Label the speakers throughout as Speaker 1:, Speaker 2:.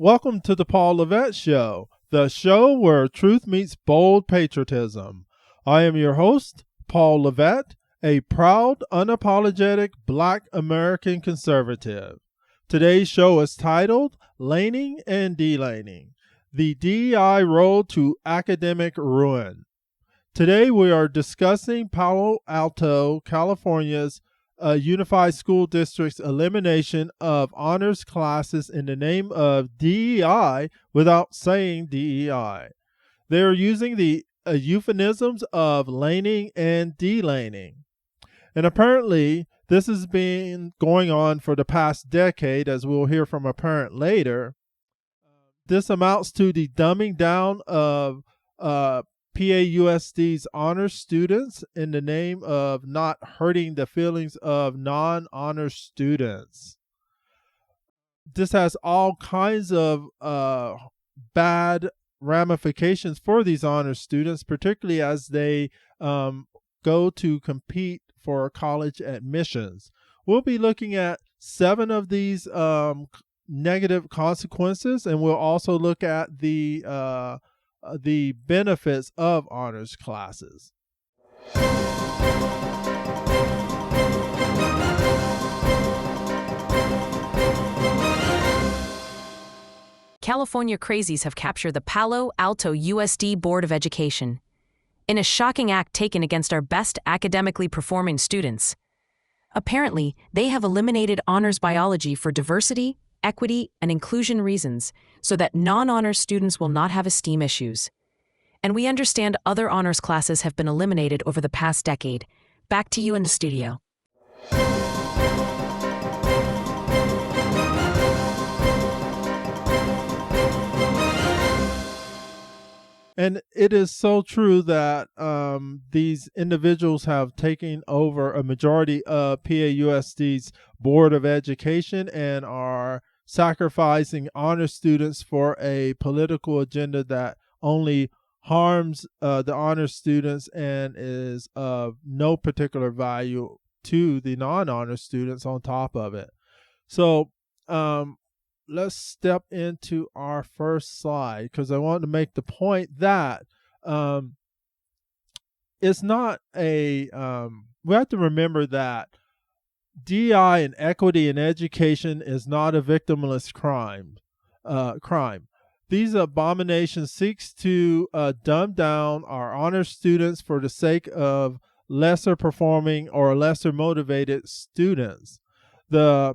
Speaker 1: Welcome to the Paul Levette Show, the show where truth meets bold patriotism. I am your host, Paul Levette, a proud, unapologetic Black American conservative. Today's show is titled Laning and Delaning, the DEI Road to Academic Ruin. Today we are discussing Palo Alto, California's Unified School District's elimination of honors classes in the name of DEI without saying DEI. They are using the euphemisms of laning and delaning. And apparently, this has been going on for the past decade, as we'll hear from a parent later. This amounts to the dumbing down of PAUSD's honor students in the name of not hurting the feelings of non-honor students. This has all kinds of bad ramifications for these honor students, particularly as they go to compete for college admissions. We'll be looking at 7 of these negative consequences, and we'll also look at the benefits of honors classes.
Speaker 2: California crazies have captured the Palo Alto USD Board of Education in a shocking act taken against our best academically performing students. Apparently, they have eliminated honors biology for diversity, equity, and inclusion reasons so that non-honors students will not have esteem issues. And we understand other honors classes have been eliminated over the past decade. Back to you in the studio.
Speaker 1: And it is so true that these individuals have taken over a majority of PAUSD's Board of Education and are sacrificing honor students for a political agenda that only harms the honor students and is of no particular value to the non-honor students on top of it. So let's step into our first slide, because I want to make the point that it's not a we have to remember that DEI and equity in education is not a victimless crime. These abominations seeks to dumb down our honor students for the sake of lesser performing or lesser motivated students. The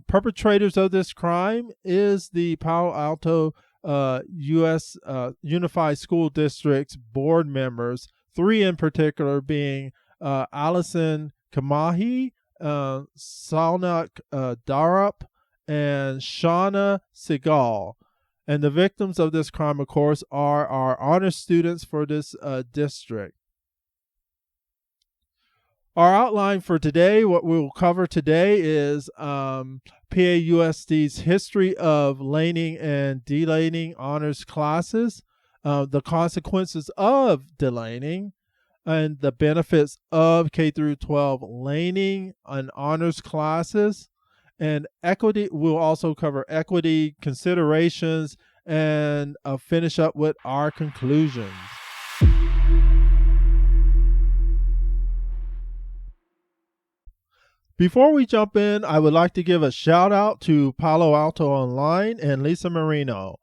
Speaker 1: perpetrators of this crime is the Palo Alto U.S. Unified School District's board members, 3 in particular being Allison Kamahi, Salnak Darup, and Shauna Segal. And the victims of this crime, of course, are our honor students for this district. Our outline for today, what we'll cover today is PAUSD's history of laning and delaning honors classes, the consequences of delaning, and the benefits of K-12 laning and honors classes, and equity. We'll also cover equity considerations and finish up with our conclusions. Before we jump in, I would like to give a shout out to Palo Alto Online and Lisa Marino.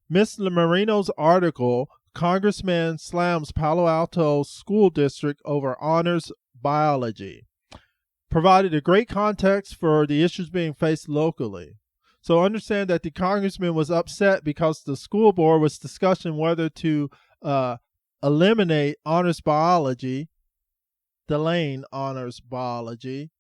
Speaker 1: Ms. Marino's article, Congressman Slams Palo Alto School District Over Honors Biology, provided a great context for the issues being faced locally. So understand that the congressman was upset because the school board was discussing whether to eliminate honors biology, delay honors biology,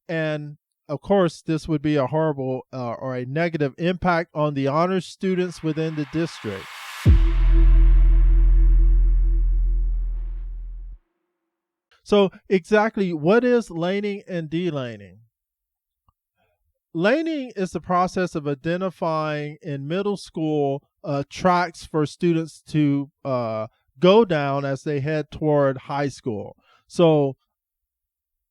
Speaker 1: and of course, this would be a horrible or a negative impact on the honors students within the district. So exactly what is laning and delaning? Laning is the process of identifying in middle school tracks for students to go down as they head toward high school. So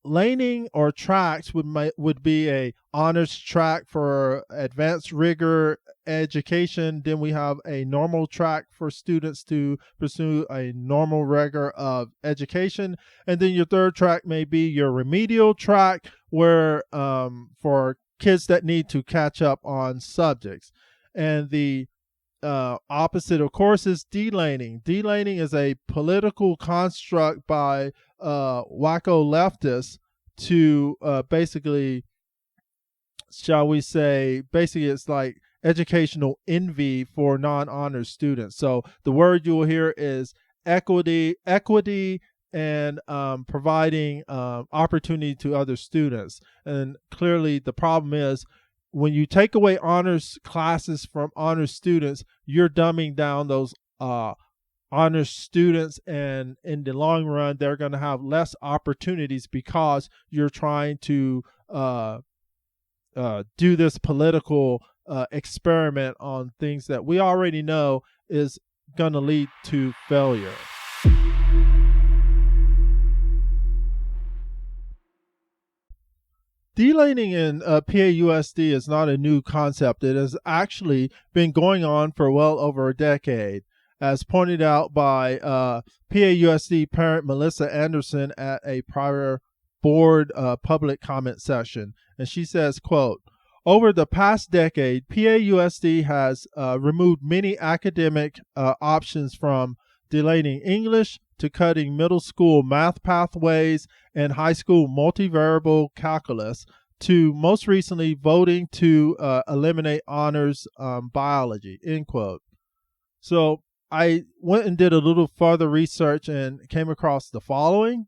Speaker 1: laning or tracks would be a honors track for advanced rigor education. Then we have a normal track for students to pursue a normal rigor of education. And then your third track may be your remedial track, where for kids that need to catch up on subjects. And the opposite, of course, is delaning. Delaning is a political construct by wacko leftists to basically, shall we say, basically it's like educational envy for non-honors students. So the word you will hear is equity, and providing opportunity to other students. And clearly the problem is, when you take away honors classes from honors students, you're dumbing down those honors students, and in the long run, they're going to have less opportunities because you're trying to do this political experiment on things that we already know is going to lead to failure. Delaning in PAUSD is not a new concept. It has actually been going on for well over a decade, as pointed out by PAUSD parent Melissa Anderson at a prior board public comment session. And she says, quote, "Over the past decade, PAUSD has removed many academic options, from delaying English to cutting middle school math pathways and high school multivariable calculus, to most recently voting to eliminate honors biology," end quote. So I went and did a little further research and came across the following.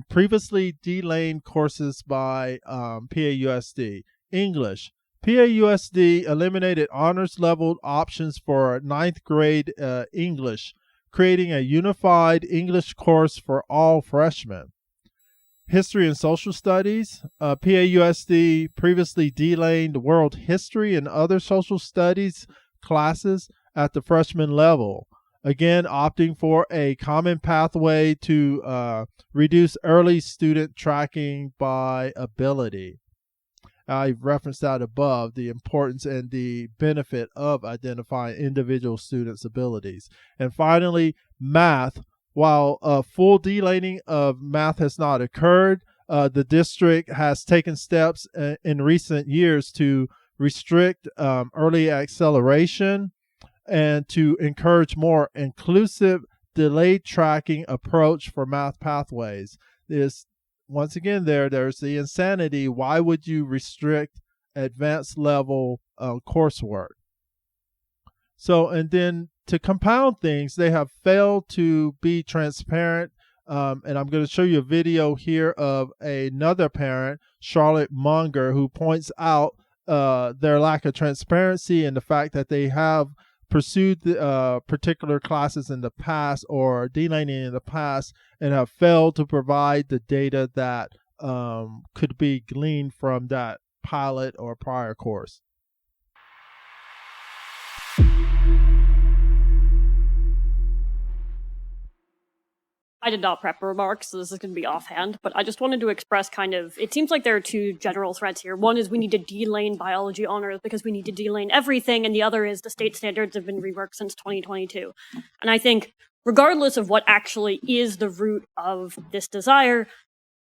Speaker 1: Previously delayed courses by PAUSD. English. PAUSD eliminated honors level options for 9th grade English, creating a unified English course for all freshmen. History and Social Studies. PAUSD previously delayed world history and other social studies classes at the freshman level, again opting for a common pathway to reduce early student tracking by ability. I referenced that above, the importance and the benefit of identifying individual students' abilities. And finally, math. While full delaning of math has not occurred, the district has taken steps in recent years to restrict early acceleration and to encourage more inclusive delayed tracking approach for math pathways. Once again, there's the insanity. Why would you restrict advanced level coursework? So, and then to compound things, they have failed to be transparent. And I'm going to show you a video here of another parent, Charlotte Munger, who points out their lack of transparency and the fact that they have pursued particular classes in the past or delaning in the past and have failed to provide the data that could be gleaned from that pilot or prior course.
Speaker 3: I did not prep remarks, so this is going to be offhand, but I just wanted to express it seems like there are two general threats here. One is we need to delane biology honors because we need to delane everything, and the other is the state standards have been reworked since 2022. And I think, regardless of what actually is the root of this desire,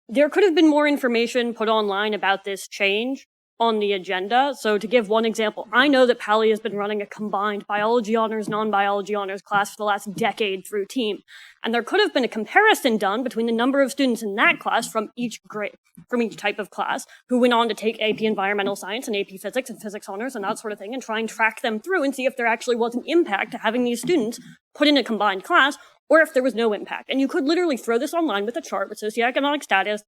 Speaker 3: there could have been more information put online about this change on the agenda. So to give one example, I know that Pali has been running a combined biology honors, non-biology honors class for the last decade through TEAM. And there could have been a comparison done between the number of students in that class from each grade, from each type of class, who went on to take AP Environmental Science and AP Physics and Physics honors and that sort of thing, and try and track them through and see if there actually was an impact to having these students put in a combined class, or if there was no impact. And you could literally throw this online with a chart with socioeconomic status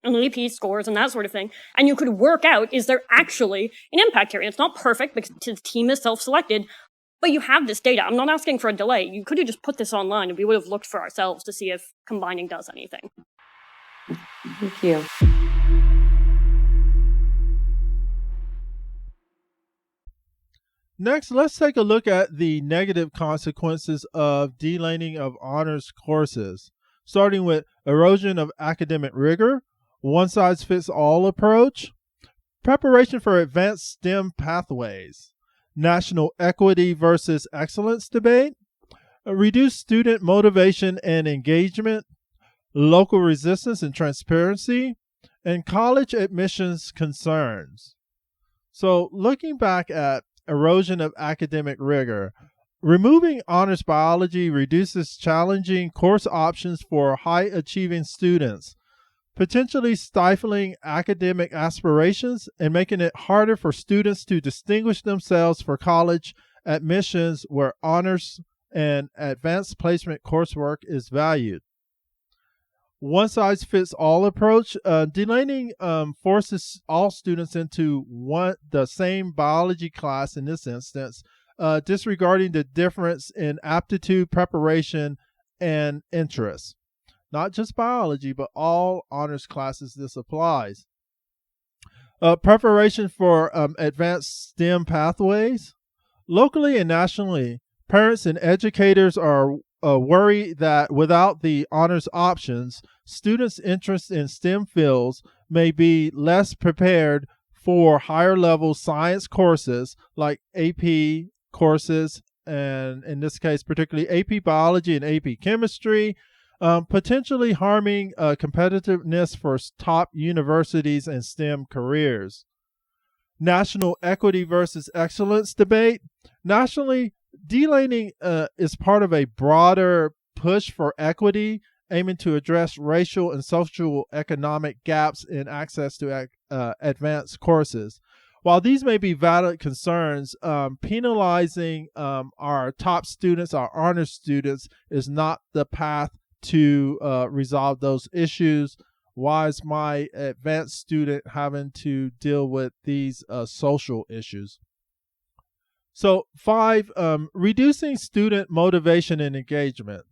Speaker 3: and AP scores and that sort of thing, and you could work out, is there actually an impact here? And it's not perfect because the team is self-selected, but you have this data. I'm not asking for a delay. You could have just put this online and we would have looked for ourselves to see if combining does anything.
Speaker 4: Thank you.
Speaker 1: Next, let's take a look at the negative consequences of delaning of honors courses, starting with erosion of academic rigor. one-size-fits-all approach, preparation for advanced STEM pathways, national equity versus excellence debate, reduced student motivation and engagement, local resistance and transparency, and college admissions concerns. So, looking back at erosion of academic rigor, removing honors biology reduces challenging course options for high-achieving students, potentially stifling academic aspirations and making it harder for students to distinguish themselves for college admissions where honors and advanced placement coursework is valued. One-size-fits-all approach, delaning forces all students into the same biology class in this instance, disregarding the difference in aptitude, preparation, and interest. Not just biology, but all honors classes this applies. Preparation for advanced STEM pathways. Locally and nationally, parents and educators are worried that without the honors options, students' interest in STEM fields may be less prepared for higher level science courses like AP courses, and in this case, particularly AP biology and AP chemistry, potentially harming competitiveness for top universities and STEM careers. National equity versus excellence debate. Nationally, delaning is part of a broader push for equity, aiming to address racial and social economic gaps in access to advanced courses. While these may be valid concerns, penalizing our top students, our honors students, is not the path to resolve those issues. Why is my advanced student having to deal with these social issues? So 5, reducing student motivation and engagement.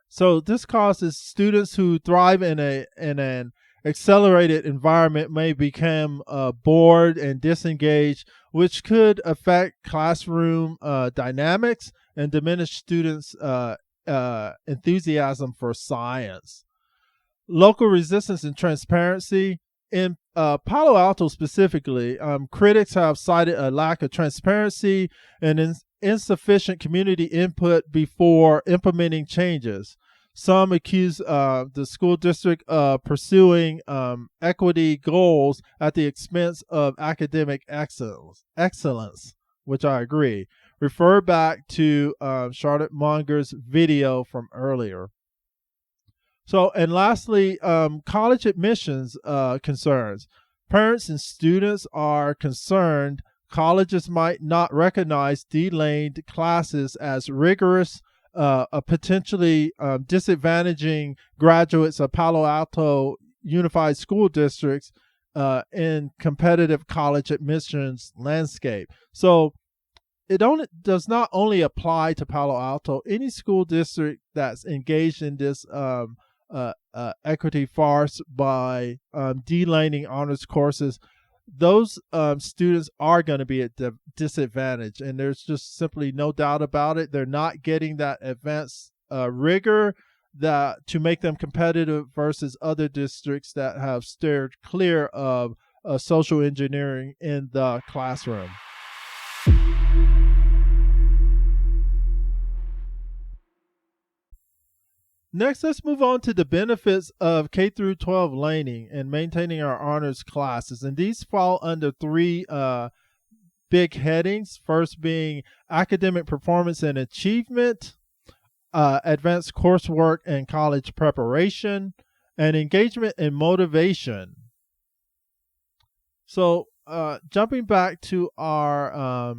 Speaker 1: So this causes students who thrive in an accelerated environment may become bored and disengaged, which could affect classroom dynamics and diminish students' enthusiasm for science. Local resistance and transparency. In Palo Alto specifically, critics have cited a lack of transparency and insufficient community input before implementing changes. Some accuse the school district of pursuing equity goals at the expense of academic excellence, which I agree. Refer back to Charlotte Munger's video from earlier. So, and lastly, college admissions concerns. Parents and students are concerned colleges might not recognize delayed classes as rigorous, potentially disadvantaging graduates of Palo Alto Unified School Districts in competitive college admissions landscape. So it does not only apply to Palo Alto. Any school district that's engaged in this equity farce by delaning honors courses, those students are going to be at a disadvantage, and there's just simply no doubt about it. They're not getting that advanced rigor to make them competitive versus other districts that have steered clear of social engineering in the classroom. Next, let's move on to the benefits of K through 12 laning and maintaining our honors classes. And these fall under 3 big headings. First being academic performance and achievement, advanced coursework and college preparation, and engagement and motivation. So jumping back to our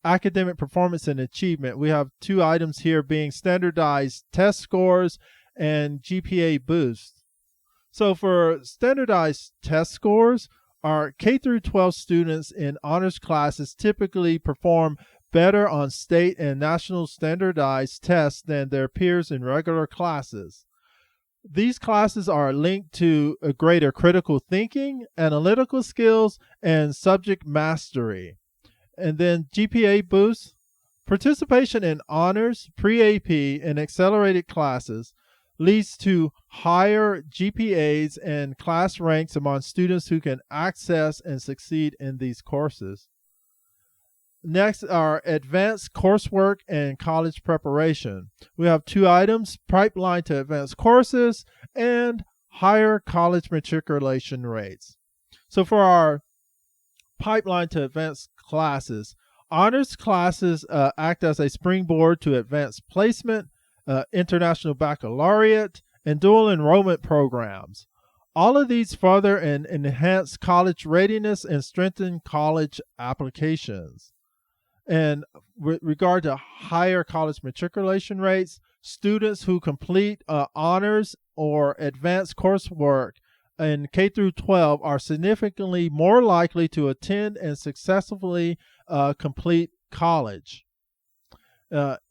Speaker 1: academic performance and achievement, we have 2 items here being standardized test scores and GPA boost. So for standardized test scores, our K through 12 students in honors classes typically perform better on state and national standardized tests than their peers in regular classes. These classes are linked to a greater critical thinking, analytical skills, and subject mastery. And then GPA boost, participation in honors, pre-AP, and accelerated classes. leads to higher GPAs and class ranks among students who can access and succeed in these courses. Next are advanced coursework and college preparation. We have two items: pipeline to advanced courses and higher college matriculation rates. So for our pipeline to advanced classes, honors classes act as a springboard to advanced placement, international baccalaureate, and dual enrollment programs. All of these further and enhance college readiness and strengthen college applications. And with regard to higher college matriculation rates, students who complete honors or advanced coursework in K through 12 are significantly more likely to attend and successfully complete college.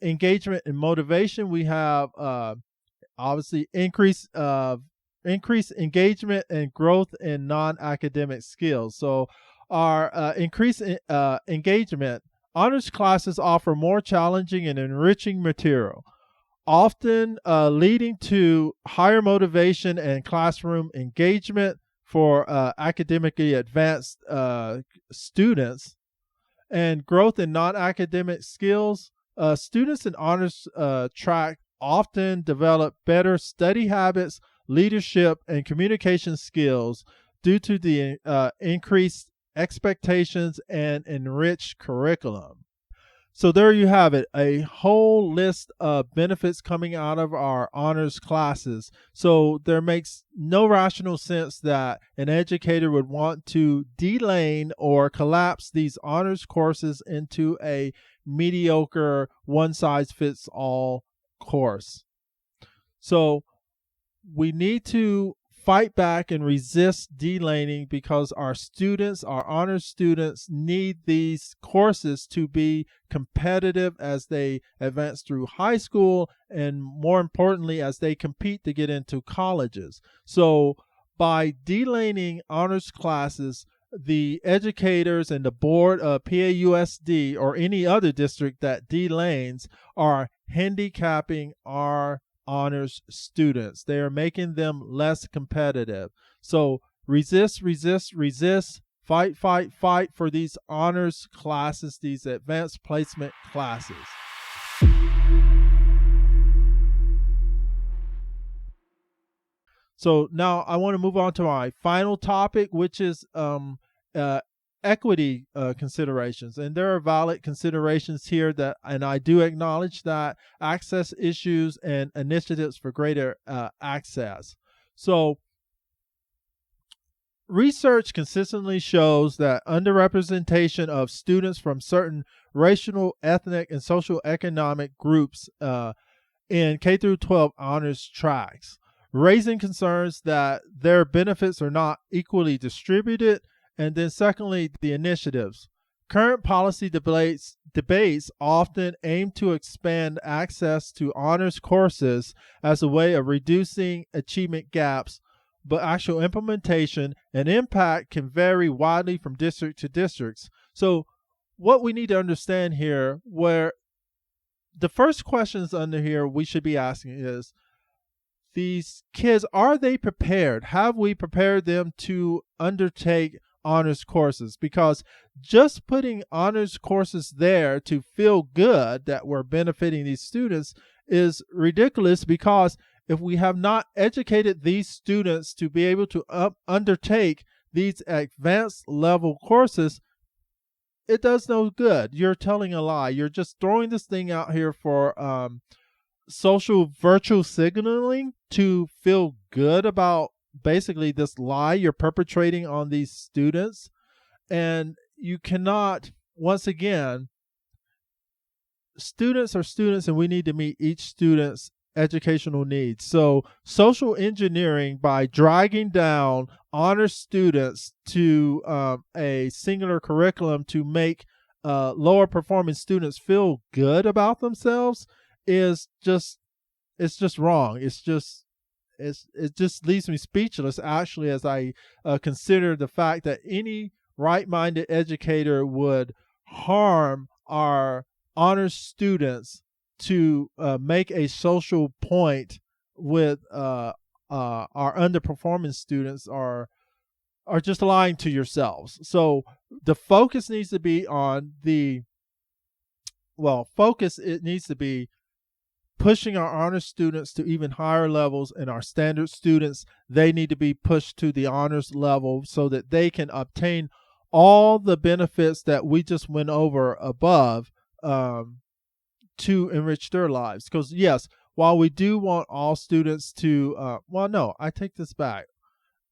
Speaker 1: Engagement and motivation, we have obviously increased engagement and growth in non-academic skills. So our increased engagement, honors classes offer more challenging and enriching material, often leading to higher motivation and classroom engagement for academically advanced students, and growth in non-academic skills. Students in honors track often develop better study habits, leadership, and communication skills due to the increased expectations and enriched curriculum. So there you have it, a whole list of benefits coming out of our honors classes. So there makes no rational sense that an educator would want to delane or collapse these honors courses into a mediocre one-size-fits-all course. So we need to fight back and resist delaning, because our students, our honors students, need these courses to be competitive as they advance through high school, and more importantly, as they compete to get into colleges. So by delaning honors classes, the educators and the board of PAUSD or any other district that delanes are handicapping our honors students. They are making them less competitive. So resist, resist, resist, fight, fight, fight for these honors classes, these advanced placement classes. So now I want to move on to my final topic, which is equity considerations. And there are valid considerations here that, and I do acknowledge that, access issues and initiatives for greater access. So research consistently shows that underrepresentation of students from certain racial, ethnic, and social economic groups in K through 12 honors tracks, raising concerns that their benefits are not equally distributed. And then secondly, the initiatives. Current policy debates often aim to expand access to honors courses as a way of reducing achievement gaps, but actual implementation and impact can vary widely from district to districts. So what we need to understand here, where the first questions under here we should be asking is, these kids, are they prepared? Have we prepared them to undertake honors courses? Because just putting honors courses there to feel good that we're benefiting these students is ridiculous, because if we have not educated these students to be able to undertake these advanced level courses, it does no good. You're telling a lie. You're just throwing this thing out here for social virtue signaling to feel good about basically this lie you're perpetrating on these students. And you cannot, once again, students are students, and we need to meet each student's educational needs. So social engineering by dragging down honor students to a singular curriculum to make lower performing students feel good about themselves is just, it's just wrong. It just leaves me speechless, actually, as I consider the fact that any right-minded educator would harm our honors students to make a social point with our underperforming students are just lying to yourselves. So the focus needs to be on it needs to be pushing our honors students to even higher levels, and our standard students, they need to be pushed to the honors level so that they can obtain all the benefits that we just went over above, to enrich their lives. Because yes, while we do want all students to, I take this back.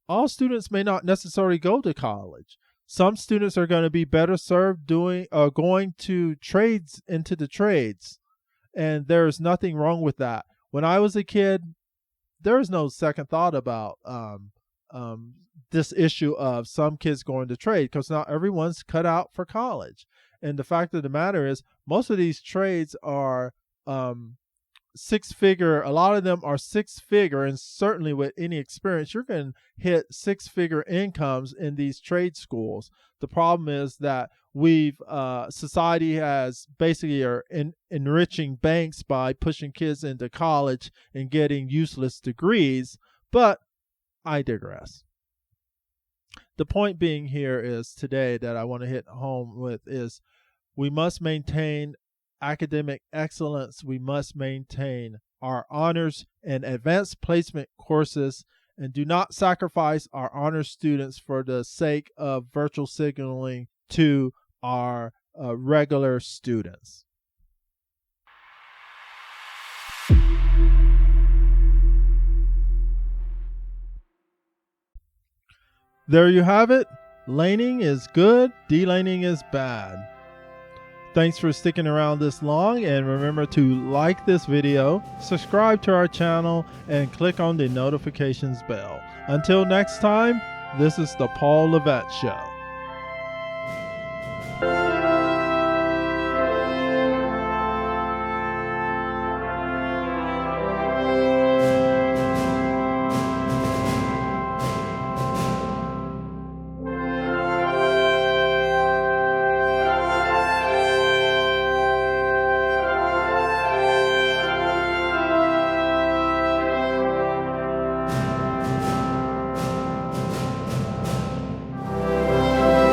Speaker 1: All students may not necessarily go to college. Some students are going to be better served going to into the trades. And there's nothing wrong with that. When I was a kid, there was no second thought about this issue of some kids going to trade, because not everyone's cut out for college. And the fact of the matter is, most of these trades are six-figure. A lot of them are six-figure, and certainly with any experience, you're going to hit six-figure incomes in these trade schools. The problem is that society has basically enriching banks by pushing kids into college and getting useless degrees. But I digress. The point being here is today that I want to hit home with is we must maintain academic excellence. We must maintain our honors and advanced placement courses, and do not sacrifice our honors students for the sake of virtual signaling to our regular students. There you have it. Laning is good, delaning is bad. Thanks for sticking around this long, and remember to like this video, subscribe to our channel, and click on the notifications bell. Until next time, this is the Paul Levette Show.